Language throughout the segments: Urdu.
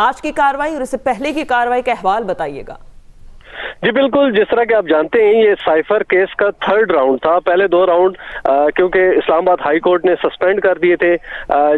آج کی کاروائی اور اس سے پہلے کی کاروائی کا احوال بتائیے گا۔ جی بالکل، جس طرح کہ آپ جانتے ہیں یہ سائفر کیس کا 3rd راؤنڈ تھا۔ پہلے 2 راؤنڈ کیونکہ اسلام آباد ہائی کورٹ نے سسپینڈ کر دیے تھے،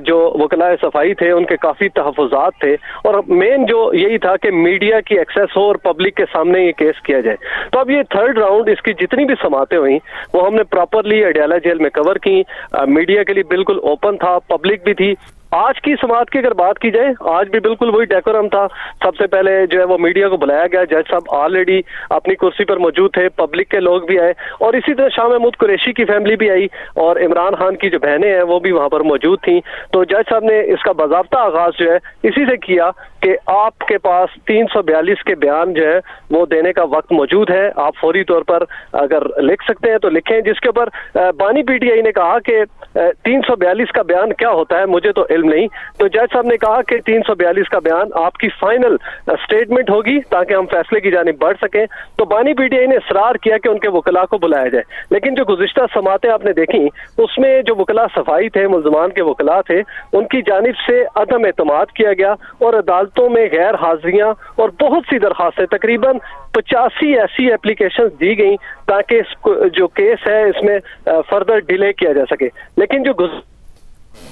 جو وکلاء صفائی تھے ان کے کافی تحفظات تھے، اور مین جو یہی تھا کہ میڈیا کی ایکسیس ہو اور پبلک کے سامنے یہ کیس کیا جائے۔ تو اب یہ 3rd راؤنڈ، اس کی جتنی بھی سماعتیں ہوئیں وہ ہم نے پراپرلی اڈیالہ جیل میں کور کی، میڈیا کے لیے بالکل اوپن تھا، پبلک بھی تھی۔ آج کی سماعت کی اگر بات کی جائے، آج بھی بالکل وہی ڈیکورم تھا۔ سب سے پہلے جو ہے وہ میڈیا کو بلایا گیا، جج صاحب آلریڈی اپنی کرسی پر موجود تھے، پبلک کے لوگ بھی آئے، اور اسی طرح شاہ محمود قریشی کی فیملی بھی آئی، اور عمران خان کی جو بہنیں ہیں وہ بھی وہاں پر موجود تھیں۔ تو جج صاحب نے اس کا باضابطہ آغاز جو ہے اسی سے کیا کہ آپ کے پاس 342 کے بیان جو ہے وہ دینے کا وقت موجود ہے، آپ فوری طور پر اگر لکھ سکتے ہیں تو لکھیں۔ جس کے اوپر بانی پی ٹی آئی نے کہا کہ 342 کا بیان کیا ہوتا ہے، مجھے تو علم نہیں۔ تو جج صاحب نے کہا کہ 342 کا بیان آپ کی فائنل سٹیٹمنٹ ہوگی تاکہ ہم فیصلے کی جانب بڑھ سکیں۔ تو بانی پی ٹی آئی نے اصرار کیا کہ ان کے وکلاء کو بلایا جائے، لیکن جو گزشتہ سماعتیں آپ نے دیکھی اس میں جو وکلاء صفائی تھے، ملزمان کے وکلاء تھے، ان کی جانب سے عدم اعتماد کیا گیا اور عدالتوں میں غیر حاضریاں اور بہت سی درخواستیں، تقریباً 85 ایسی اپلیکیشنز دی گئیں تاکہ جو کیس ہے اس میں فردر ڈیلے کیا جا سکے، لیکن جو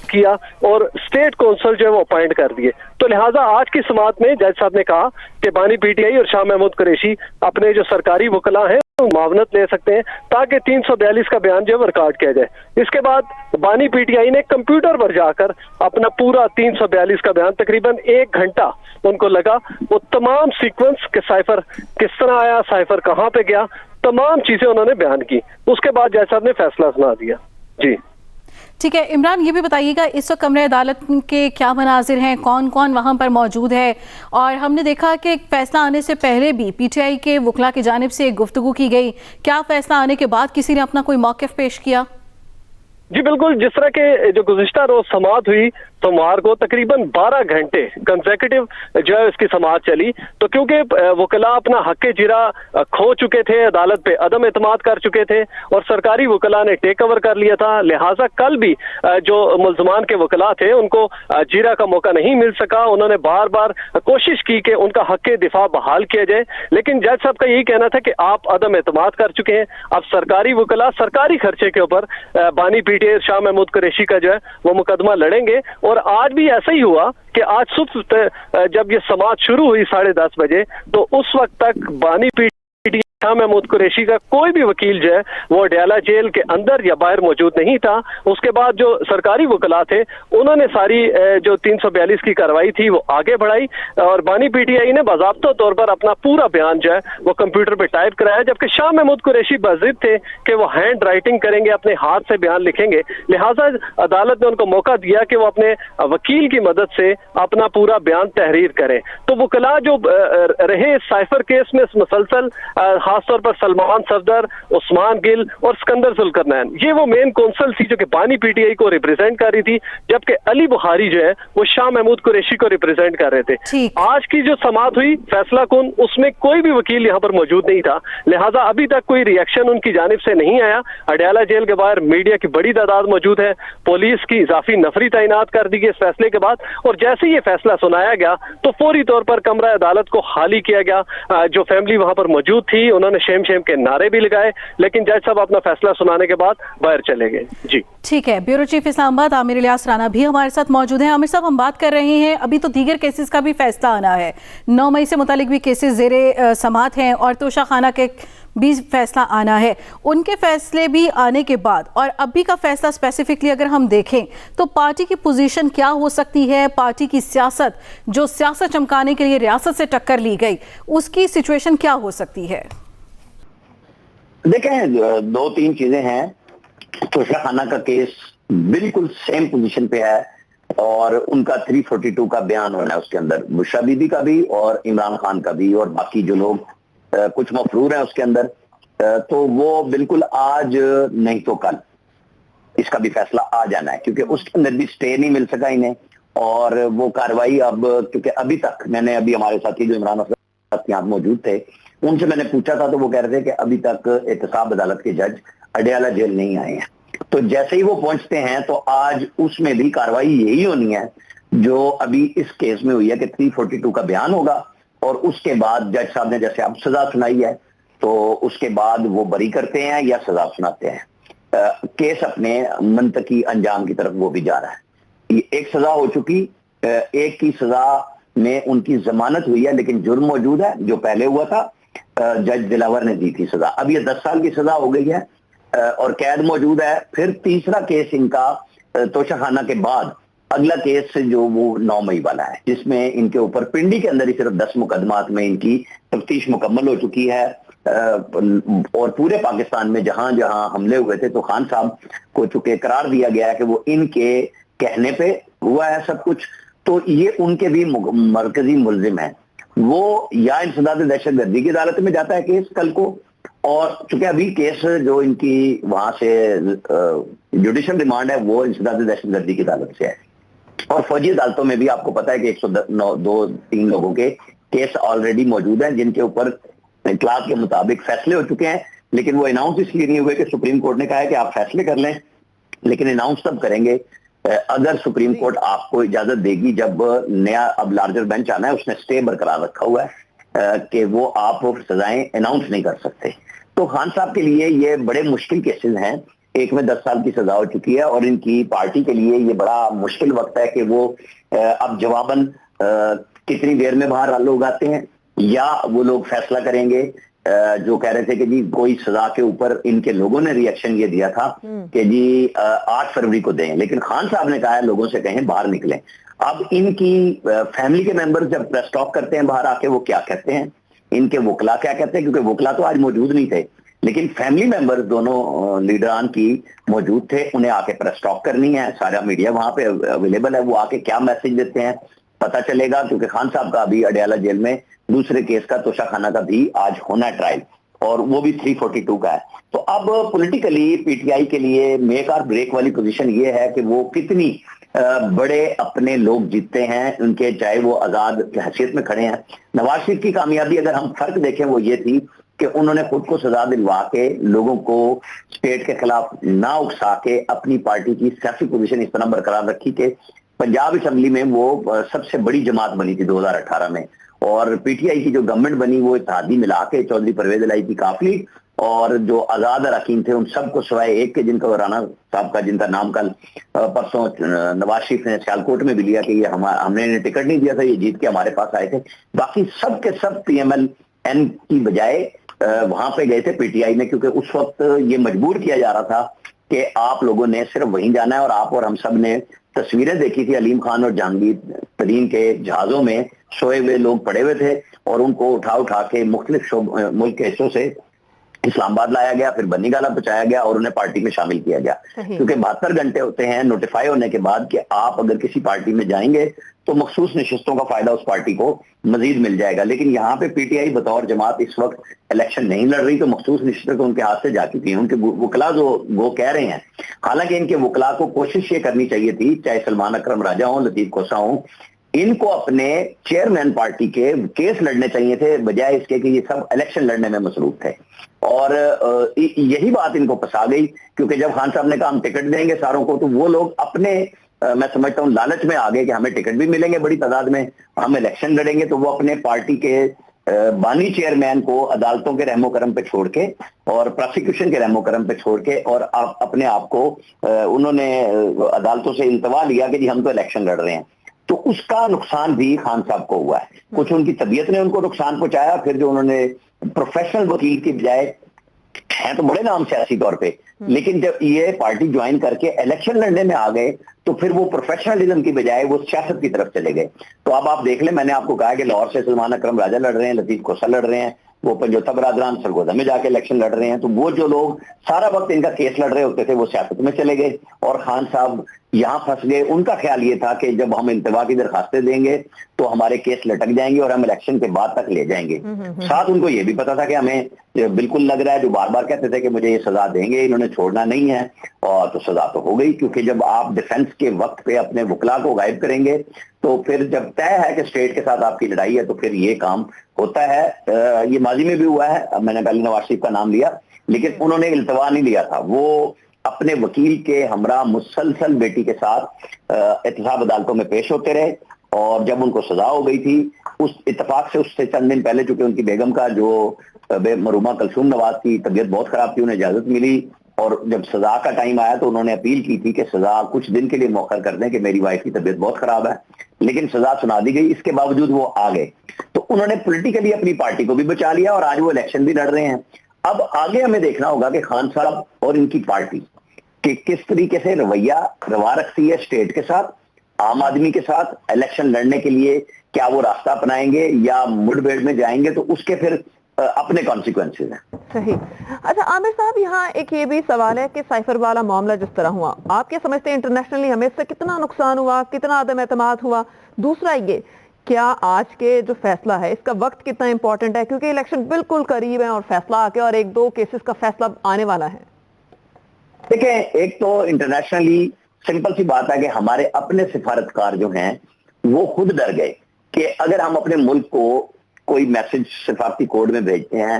کیا اور اسٹیٹ کونسل جو ہے وہ اپائنٹ کر دیے۔ تو لہٰذا آج کی سماعت میں جج صاحب نے کہا کہ بانی پی ٹی آئی اور شاہ محمود قریشی اپنے جو سرکاری وکلاء ہیں معاونت لے سکتے ہیں تاکہ 342 کا بیان جو ہے ریکارڈ کیا جائے۔ اس کے بعد بانی پی ٹی آئی نے کمپیوٹر پر جا کر اپنا پورا 342 کا بیان تقریباً 1 گھنٹہ ان کو لگا، وہ تمام سیکوینس کہ سائفر کس طرح آیا، سائفر کہاں پہ گیا، تمام چیزیں انہوں نے بیان کی۔ اس کے بعد جج صاحب نے فیصلہ سنا دیا۔ جی ٹھیک ہے عمران، یہ بھی بتائیے گا اس وقت کمرہ عدالت کے کیا مناظر ہیں، کون کون وہاں پر موجود ہے؟ اور ہم نے دیکھا کہ فیصلہ آنے سے پہلے بھی پی ٹی آئی کے وکلاء کی جانب سے گفتگو کی گئی، کیا فیصلہ آنے کے بعد کسی نے اپنا کوئی موقف پیش کیا؟ جی بالکل، جس طرح کے جو گزشتہ روز سماعت ہوئی سوموار کو تقریباً 12 گھنٹے کنسیکٹیو جو ہے اس کی سماعت چلی، تو کیونکہ وکلاء اپنا حق جرا کھو چکے تھے، عدالت پہ عدم اعتماد کر چکے تھے اور سرکاری وکلاء نے ٹیک اوور کر لیا تھا، لہٰذا کل بھی جو ملزمان کے وکلاء تھے ان کو جرا کا موقع نہیں مل سکا۔ انہوں نے بار بار کوشش کی کہ ان کا حق دفاع بحال کیا جائے، لیکن جج صاحب کا یہی کہنا تھا کہ آپ عدم اعتماد کر چکے ہیں، اب سرکاری وکلاء سرکاری خرچے کے اوپر بانی P T I Shah Mahmood Qureshi کا جو ہے وہ مقدمہ لڑیں گے۔ اور آج بھی ایسا ہی ہوا کہ آج صبح جب یہ سماعت شروع ہوئی 10:30 بجے تو اس وقت تک بانی پی ٹی شاہ محمود قریشی کا کوئی بھی وکیل جو ہے وہ اڈیالہ جیل کے اندر یا باہر موجود نہیں تھا۔ اس کے بعد جو سرکاری وکلاء تھے انہوں نے ساری جو 342 کی کاروائی تھی وہ آگے بڑھائی، اور بانی پی ٹی آئی نے باضابطہ طور پر اپنا پورا بیان جو ہے وہ کمپیوٹر پہ ٹائپ کرایا، جبکہ شاہ محمود قریشی بضد تھے کہ وہ ہینڈ رائٹنگ کریں گے، اپنے ہاتھ سے بیان لکھیں گے، لہٰذا عدالت نے ان کو موقع دیا کہ وہ اپنے وکیل کی مدد سے اپنا پورا بیان تحریر کریں۔ تو وکلاء جو رہے سائفر کیس میں مسلسل، خاص طور پر سلمان صفدر، عثمان گل اور اسکندر ذوالقرنین، یہ وہ مین کونسل تھی جو کہ بانی پی ٹی آئی کو ریپرزینٹ کر رہی تھی، جبکہ علی بخاری جو ہے وہ شاہ محمود قریشی کو ریپرزینٹ کر رہے تھے۔ آج کی جو سماعت ہوئی فیصلہ کن، اس میں کوئی بھی وکیل یہاں پر موجود نہیں تھا، لہٰذا ابھی تک کوئی ریئیکشن ان کی جانب سے نہیں آیا۔ اڈیالہ جیل کے باہر میڈیا کی بڑی تعداد موجود ہے، پولیس کی اضافی نفری تعینات کر دی گئی اس فیصلے کے بعد، اور جیسے یہ فیصلہ سنایا گیا تو فوری طور پر کمرہ عدالت کو خالی کیا گیا۔ جو فیملی وہاں پر موجود تھی انہوں نے شیم شیم کے نعرے بھی لگائے، لیکن جج صاحب اپنا فیصلہ سنانے کے بعد باہر چلے گئے۔ جی ٹھیک ہے، بیورو چیف اسلام آباد عامر الیاس رانا بھی ہمارے ساتھ موجود ہیں۔ عامر صاحب، ہم بات کر رہے ہیں ابھی تو دیگر کیسز کا بھی فیصلہ آنا ہے، 9 مئی سے متعلق بھی کیسز زیر سماعت ہیں اور توشہ خانہ کے بھی فیصلہ آنا ہے، ان کے فیصلے بھی آنے کے بعد اور ابھی کا فیصلہ اسپیسیفکلی اگر ہم دیکھیں تو پارٹی کی پوزیشن کیا ہو سکتی ہے؟ پارٹی کی سیاست جو سیاست چمکانے کے لیے ریاست سے ٹکر لی گئی، اس کی سچویشن کیا ہو سکتی ہے؟ دیکھیں 2-3 چیزیں ہیں۔ توشہ خانہ کا کیس بالکل سیم پوزیشن پہ ہے اور ان کا 342 کا بیان ہونا ہے اس کے اندر، بشرا بی بی کا بھی اور عمران خان کا بھی اور باقی جو لوگ کچھ مفرور ہیں اس کے اندر، تو وہ بالکل آج نہیں تو کل اس کا بھی فیصلہ آ جانا ہے، کیونکہ اس کے اندر بھی سٹے نہیں مل سکا انہیں، اور وہ کاروائی اب کیونکہ ابھی تک میں نے ابھی ہمارے ساتھی جو عمران افضل یہاں موجود تھے ان سے میں نے پوچھا تھا تو وہ کہہ رہے تھے کہ ابھی تک احتساب عدالت کے جج اڈیالہ جیل نہیں آئے ہیں، تو جیسے ہی وہ پہنچتے ہیں تو آج اس میں بھی کاروائی یہی ہونی ہے جو ابھی اس کیس میں ہوئی ہے کہ 342 کا بیان ہوگا اور اس کے بعد جج صاحب نے جیسے اب سزا سنائی ہے تو اس کے بعد وہ بری کرتے ہیں یا سزا سناتے ہیں. کیس اپنے منطقی انجام کی طرف وہ بھی جا رہا ہے. ایک سزا ہو چکی, ایک کی سزا میں ان کی ضمانت ہوئی ہے لیکن جرم موجود ہے جو پہلے ہوا تھا, جج دلاور نے دی تھی سزا. اب یہ 10 سال کی سزا ہو گئی ہے اور قید موجود ہے. پھر تیسرا کیس ان کا توشہ خانہ کے بعد اگلا کیس جو وہ 9 مئی والا ہے, جس میں ان کے اوپر پنڈی کے اندر ہی صرف 10 مقدمات میں ان کی تفتیش مکمل ہو چکی ہے اور پورے پاکستان میں جہاں جہاں حملے ہوئے تھے تو خان صاحب کو چونکہ قرار دیا گیا ہے کہ وہ ان کے کہنے پہ ہوا ہے سب کچھ, تو یہ ان کے بھی مرکزی ملزم ہیں. وہ یا انسداد دہشت گردی کی عدالت میں جاتا ہے کیس کل کو, اور چونکہ ابھی کیس جو ان کی وہاں سے جوڈیشل ریمانڈ ہے وہ انسداد دہشت گردی کی عدالت سے ہے. اور فوجی عدالتوں میں بھی آپ کو پتا ہے کہ 102-3 لوگوں کے کیس آلریڈی موجود ہیں جن کے اوپر اطلاعات کے مطابق فیصلے ہو چکے ہیں, لیکن وہ اناؤنس اس لیے نہیں ہوئے کہ سپریم کورٹ نے کہا ہے کہ آپ فیصلے کر لیں, لیکن اناؤنس تب کریں گے اگر سپریم کورٹ آپ کو اجازت دے گی جب نیا اب لارجر بینچ آنا ہے. اس نے سٹے برقرار رکھا ہوا ہے کہ وہ آپ سزائیں اناؤنس نہیں کر سکتے. تو خان صاحب کے لیے یہ بڑے مشکل کیسز ہیں. ایک میں 10 سال کی سزا ہو چکی ہے اور ان کی پارٹی کے لیے یہ بڑا مشکل وقت ہے کہ وہ اب جواباً کتنی دیر میں باہر لوگ آتے ہیں, یا وہ لوگ فیصلہ کریں گے. جو کہہ رہے تھے کہ جی کوئی سزا کے اوپر ان کے لوگوں نے ری ایکشن یہ دیا تھا کہ جی 8 فروری کو دیں, لیکن خان صاحب نے کہا ہے لوگوں سے کہیں باہر نکلیں. اب ان کی فیملی کے ممبر جب پریس ٹاک کرتے ہیں باہر آ کے وہ کیا کہتے ہیں, ان کے وکلا کیا کہتے ہیں, کیونکہ وکلا تو آج موجود نہیں تھے لیکن فیملی ممبر دونوں لیڈران کی موجود تھے. انہیں آ کے پریس ٹاک کرنی ہے, سارا میڈیا وہاں پہ اویلیبل ہے, وہ آ کے کیا میسج دیتے ہیں پتہ چلے گا. کیونکہ خان صاحب کا ابھی اڈیالہ جیل میں دوسرے کیس کا توشہ خانہ کا بھی آج ہونا ہے ٹرائل, اور وہ بھی 342 کا ہے. تو اب پولیٹیکلی پی ٹی آئی کے لیے میک اور بریک والی پوزیشن یہ ہے کہ وہ کتنی بڑے اپنے لوگ جیتتے ہیں ان کے, چاہے وہ آزاد کی حیثیت میں کھڑے ہیں. نواز شریف کی کامیابی اگر ہم فرق دیکھیں وہ یہ تھی کہ انہوں نے خود کو سزا دلوا کے لوگوں کو اسٹیٹ کے خلاف نہ اکسا کے اپنی پارٹی کی سیاسی پوزیشن اس طرح برقرار رکھی کہ پنجاب اسمبلی میں وہ سب سے بڑی جماعت بنی تھی 2018 میں, اور پی ٹی آئی کی جو گورنمنٹ بنی وہ اتحادی ملا کے چودھری پرویز الہی کی کافی اور جو آزاد اراکین تھے ان سب کو سوائے ایک کے جن کا رانا صاحب کا جن کا نام کل پرسوں نواز شریف نے سیالکوٹ میں بھی لیا کہ یہ ہم نے ٹکٹ نہیں دیا تھا, یہ جیت کے ہمارے پاس آئے تھے. باقی سب کے سب پی ایم ایل این کی بجائے وہاں پہ گئے تھے پی ٹی آئی میں, کیونکہ اس وقت یہ مجبور کیا جا رہا تھا کہ آپ لوگوں نے صرف وہیں جانا ہے. اور آپ اور ہم سب نے تصویریں دیکھی تھی علیم خان اور جہانگیر ترین کے جہازوں میں سوئے ہوئے لوگ پڑے ہوئے تھے اور ان کو اٹھا کے مختلف ملک کے حصوں سے اسلام آباد لایا گیا, پھر بنی گالا پہنچایا گیا اور انہیں پارٹی میں شامل کیا گیا. کیونکہ 72 گھنٹے ہوتے ہیں نوٹیفائی ہونے کے بعد کہ آپ اگر کسی پارٹی میں جائیں گے تو مخصوص نشستوں کا فائدہ اس پارٹی کو مزید مل جائے گا. لیکن یہاں پہ پی ٹی آئی بطور جماعت اس وقت الیکشن نہیں لڑ رہی, تو مخصوص نشستیں تو ان کے ہاتھ سے جا چکی ہیں. ان کے وکلا جو وہ کہہ رہے ہیں, حالانکہ ان کے وکلا کو کوشش یہ کرنی چاہیے تھی, چاہے سلمان اکرم راجہ ہوں, لطیف کھوسہ ہوں, ان کو اپنے چیئرمین پارٹی کے کیس لڑنے چاہیے تھے بجائے اس کے کہ یہ سب الیکشن لڑنے میں مصروف تھے. اور یہی بات ان کو پسا گئی, کیونکہ جب خان صاحب نے کہا ہم ٹکٹ دیں گے ساروں کو, تو وہ لوگ اپنے میں سمجھتا ہوں لالچ میں آگے کہ ہمیں ٹکٹ بھی ملیں گے بڑی تعداد میں, ہم الیکشن لڑیں گے, تو وہ اپنے پارٹی کے بانی چیئرمین کو عدالتوں کے رحم و کرم پہ چھوڑ کے اور پروسیکیوشن کے رحم و کرم پہ چھوڑ کے اور اپنے آپ کو انہوں نے عدالتوں سے التوا لیا کہ جی ہم تو الیکشن لڑ رہے ہیں. تو اس کا نقصان بھی خان صاحب کو ہوا ہے. کچھ ان کی طبیعت نے ان کو نقصان پہنچایا, پھر جو انہوں نے پروفیشنل وکیل کی بجائے ہیں تو بڑے نام سیاسی طور پہ, لیکن جب یہ پارٹی جوائن کر کے الیکشن لڑنے میں آ گئے تو پھر وہ پروفیشنلزم کی بجائے وہ سیاست کی طرف چلے گئے. تو اب آپ دیکھ لیں, میں نے آپ کو کہا کہ لاہور سے سلمان اکرم راجہ لڑ رہے ہیں, لطیف کھوسہ لڑ رہے ہیں, وہ پنجوتا برادران سرگودا میں جا کے الیکشن لڑ رہے ہیں. تو وہ جو لوگ سارا وقت ان کا کیس لڑ رہے ہوتے تھے وہ سیاست میں چلے گئے اور خان صاحب یہاں پھنس گئے. ان کا خیال یہ تھا کہ جب ہم التوا کی درخواستیں دیں گے تو ہمارے کیس لٹک جائیں گے اور ہم الیکشن کے بعد تک لے جائیں گے. ساتھ ان کو یہ بھی پتا تھا کہ ہمیں بالکل لگ رہا ہے, جو بار بار کہتے تھے کہ مجھے یہ سزا دیں گے, انہوں نے چھوڑنا نہیں ہے, اور تو سزا تو ہو گئی. کیونکہ جب آپ ڈیفنس کے وقت پہ اپنے وکلا کو غائب کریں گے تو پھر جب طے ہے کہ اسٹیٹ کے ساتھ آپ کی لڑائی ہے تو پھر یہ کام ہوتا ہے. یہ ماضی میں بھی ہوا ہے, اب میں نے پہلے نواز شریف کا نام لیا, لیکن انہوں نے التوا نہیں لیا تھا, وہ اپنے وکیل کے ہمراہ مسلسل بیٹی کے ساتھ احتساب عدالتوں میں پیش ہوتے رہے، اور جب ان کو سزا ہو گئی تھی اس اتفاق سے اس سے چند دن پہلے، چونکہ ان کی بیگم کا جو مرحومہ کلثوم نواز کی طبیعت بہت خراب تھی، انہیں اجازت ملی، اور جب سزا کا ٹائم آیا تو انہوں نے اپیل کی تھی کہ سزا کچھ دن کے لیے مؤخر کر دیں کہ میری وائف کی طبیعت بہت خراب ہے، لیکن سزا سنا دی گئی، اس کے باوجود وہ آ گئے، تو انہوں نے پولیٹیکلی اپنی پارٹی کو بھی بچا لیا اور آج وہ الیکشن بھی لڑ رہے ہیں۔ اب آگے ہمیں دیکھنا ہوگا کہ خان صاحب اور ان کی پارٹی کہ کس طریقے سے رویہ روا رکھتی ہے اسٹیٹ کے ساتھ، عام آدمی کے ساتھ، الیکشن لڑنے کے لیے کیا وہ راستہ اپنائیں گے یا مڈ بیڑ میں جائیں گے، تو اس کے پھر اپنے کانسیکوینسز ہیں۔ صحیح۔ اچھا عامر صاحب، یہاں ایک یہ بھی سوال ہے کہ سائفر والا معاملہ جس طرح ہوا، آپ کیا سمجھتے ہیں انٹرنیشنلی ہمیں اس سے کتنا نقصان ہوا، کتنا عدم اعتماد ہوا؟ دوسرا یہ کیا آج کے جو فیصلہ ہے اس کا وقت کتنا امپورٹنٹ ہے، کیونکہ الیکشن بالکل قریب ہے اور فیصلہ آ کے اور ایک دو کیسز کا فیصلہ آنے والا ہے؟ دیکھیں، ایک تو انٹرنیشنلی سمپل سی بات ہے کہ ہمارے اپنے سفارتکار جو ہیں وہ خود ڈر گئے کہ اگر ہم اپنے ملک کو کوئی میسج سفارتی کوڈ میں بھیجتے ہیں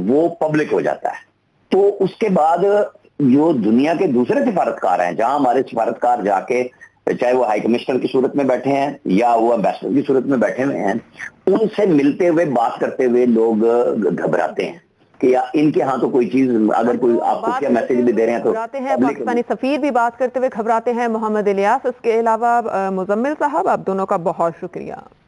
وہ پبلک ہو جاتا ہے، تو اس کے بعد جو دنیا کے دوسرے سفارتکار ہیں، جہاں ہمارے سفارتکار جا کے چاہے وہ ہائی کمشنر کی صورت میں بیٹھے ہیں یا وہ امبیسڈر کی صورت میں بیٹھے ہوئے ہیں، ان سے ملتے ہوئے بات کرتے ہوئے لوگ گھبراتے ہیں کہ ان کے ہاں تو کوئی چیز اگر کوئی آپ کو کیا میسج بھی دے رہے ہیں تو گھبراتے ہیں۔ پاکستانی سفیر بھی بات کرتے ہوئے گھبراتے ہیں، محمد الیاس، اس کے علاوہ مزمل صاحب، آپ دونوں کا بہت شکریہ۔